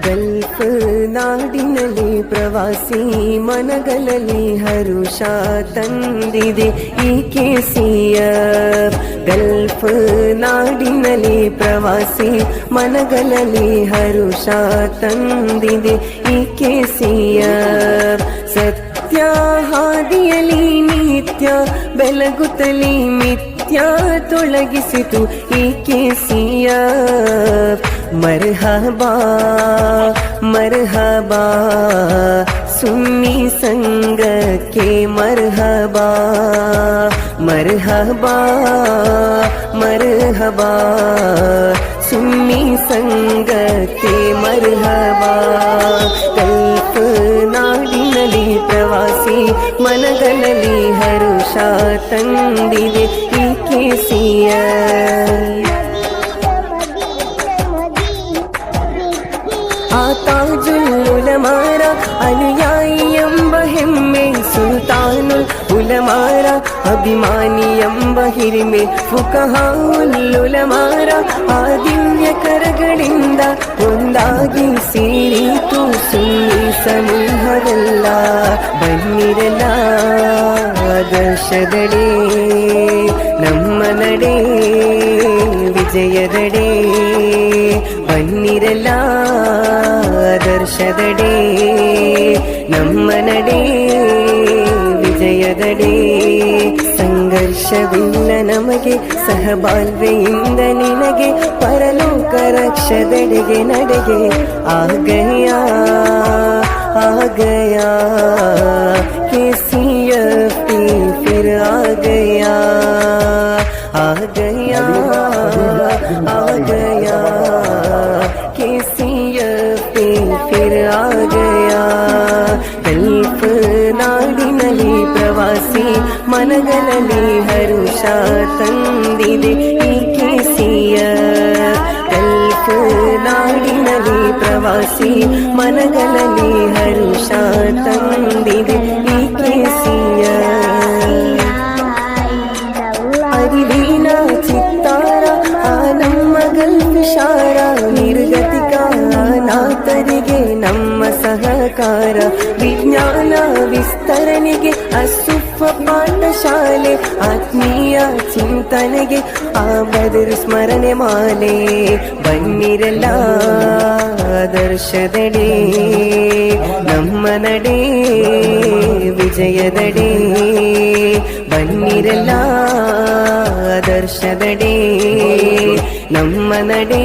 Gulf ನಾಡಿನಲ್ಲಿ ಪ್ರವಾಸಿ ಮನಗಳಲ್ಲಿ ಹರುಷ ತಂದಿದೆ ಈ KCF. ಗಲ್ಫ್ ನಾಡಿನಲ್ಲಿ ಪ್ರವಾಸಿ ಮನಗಳಲ್ಲಿ ಹರುಷ ತಂದಿದೆ ಈ KCF. ಸತ್ಯ ಹಾದಿಯಲಿ ನಿತ್ಯ ಬೆಳಗುತ್ತಲಿ ಮಿಥ್ಯ ತೊಳಗಿಸಿತು ಈ KCF. ಮರ್ಹಬಾ ಮರ್ಹಬಾ ಸುನ್ನಿ ಸಂಗಕ್ಕೆ ಮರ್ಹಬಾ ಮರ್ಹಬಾ ಮರ್ಹಬಾ ಸುನ್ನಿ ಸಂಗಕ್ಕೆ ಮರ್ಹಬಾ. ಗಲ್ಫ್ ನಾಡಿನಲ್ಲಿ ಪ್ರವಾಸಿ ಮನಗಳಲ್ಲಿ ಹರುಷ ತಂದಿದೆ ಈ KCF. ತಾಜುಲ್ ಉಲಮಾರ ಅನುಯಾಯಿ ಎಂಬ ಹೆಮ್ಮೆ, ಸುಲ್ತಾನುಲ್ ಉಲಮಾರ ಅಭಿಮಾನಿ ಎಂಬ ಹಿರಿಮೆ, ಫುಕಹಾವುಲ್ ಉಲಮಾರ ಆ ದಿವ್ಯ ಕರಗಳಿಂದ ಒಂದಾಗಿ ಸೇರಿತು ಸುನ್ನಿ ಸಮೂಹವೆಲ್ಲ. ಬನ್ನಿರಲ್ಲ ಆದರ್ಶದಡೆ ನಮ್ಮ ನಡೆ ವಿಜಯದಡೆ, ಬನ್ನಿರಲ್ಲ ಆದರ್ಶದಡೆ ನಮ್ಮ ನಡೆ ವಿಜಯದಡೆ. ಸಂಘರ್ಷವಿಲ್ಲ ನಮಗೆ ಸಹಬಾಳ್ವೆಯಿಂದ ನಿನಗೆ, ಪರಲೋಕ ರಕ್ಷದೆಡೆಗೆ ನಡೆಗೆ. ಆಗಯಾ ಆಗಯಾ KCF ಫಿರ್ ಆಗಯಾ ಆಗಯಾ ಆಗಯಾ KCF ಫಿರ್ ಆಗಯಾ. ಗಲ್ಫ್ ನಾಡಿನಲ್ಲಿ ಪ್ರವಾಸಿ ಮನಗಳಲ್ಲಿ ಹರುಷ ತಂದಿದೆ ಈ KCF. ಗಲ್ಫ್ ನಾಡಿನಲ್ಲಿ ಪ್ರವಾಸಿ ಮನಗಳಲ್ಲಿ ಹರುಷ ತಂದಿದೆ ಈ KCF. ಅರಿವಿನ ಚಿತ್ತಾರ ಆ ನಮ್ಮ ಗಲ್ಫ್ ಶಾರ, ನಿರ್ಗತಿಕ ಅನಾಥರಿಗೆ ನಮ್ಮ ಸಹಕಾರ, ವಿಜ್ಞಾನ ವಿಸ್ತರಣೆಗೆ ಅಸುಫ ಪಾಠಶಾಲೆ, ಆತ್ಮೀಯ ಚಿಂತನೆಗೆ ಆ ಬದರ್ ಸ್ಮರಣೆ ಮಾಲೆ. ಬನ್ನಿರಲ್ಲ ಆದರ್ಶದಡೆ ನಮ್ಮ ನಡೆ ವಿಜಯದಡೆ, ಬನ್ನಿರಲ್ಲ ಆದರ್ಶದಡೆ ನಮ್ಮ ನಡೆ.